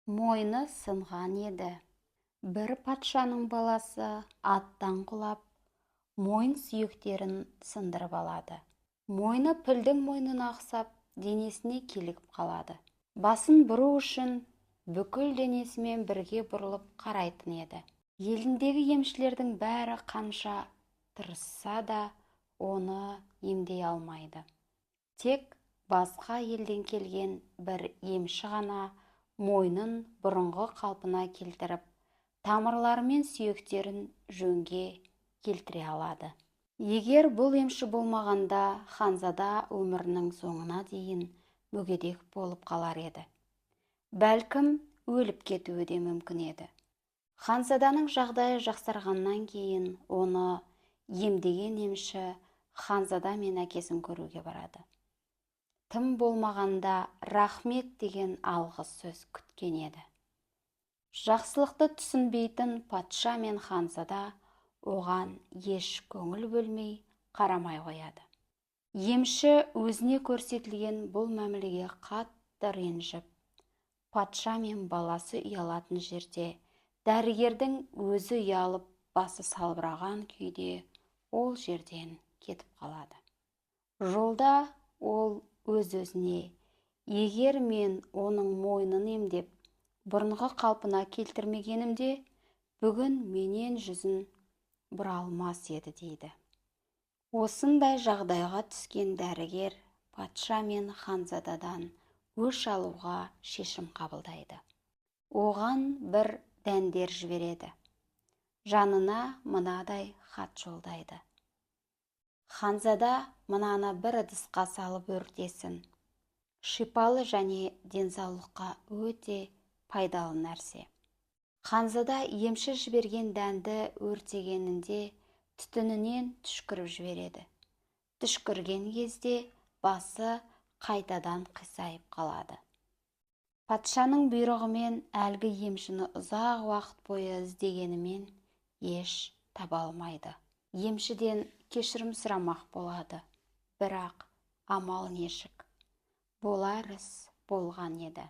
Мойны сынған еді. Бір патшаның баласы аттан құлап, мойын сүйектерін сындырып алады. Мойны пілдің мойнына ұқсап, денесіне келігіп қалады. Басын бұру үшін бүкіл денесімен бірге бұрылып қарайтын еді. Еліндегі емшілердің бәрі қанша тырысса да, оны емдей алмайды. Тек басқа елден келген бір емші ғана мойнын бұрынғы қалпына келтіріп, тамырлары мен сүйектерін жөнге келтіре алады. Егер бұл емші болмағанда, ханзада өмірінің соңына дейін мүгедек болып қалар еді. Бәлкім, өліп кетуі де мүмкін еді. Ханзаданың жағдайы жақсарғаннан кейін оны емдеген емші ханзада мен әкесін көруге барады. Тым болмағанда рахмет деген алғыс сөз күткен еді. Жақсылықты түсінбейтін патша мен ханзада оған еш көңіл бөлмей қарамай қояды. Емші өзіне көрсетілген бұл мәмілеге қатты ренжіп, патша мен баласы ұялатын жерде дәрігердің өзі ұялып басы салбыраған күйде ол жерден кетіп қалады. Жолда ол өз-өзіне, егер мен оның мойнын емдеп, бұрынғы қалпына келтірмегенімде, бүгін менен жүзін бұра алмас еді дейді. Осындай жағдайға түскен дәрігер патша мен ханзададан өш алуға шешім қабылдайды. Оған бір дәндер жібереді. Жанына мынадай хат жолдайды. Ханзада мынаны бір ыдысқа салып өртесін. Шипалы және денсаулыққа өте пайдалы нәрсе. Ханзада емші жіберген дәнді өртегенінде түтінінен түшкіріп жібереді. Түшкірген кезде басы қайтадан қисайып қалады. Патшаның бұйрығымен әлгі емшіні ұзақ уақыт бойы іздегенімен еш таба алмайды. Емшіден кешірім сұрамақ болады, бірақ амал нешік. Болар іс болған еді.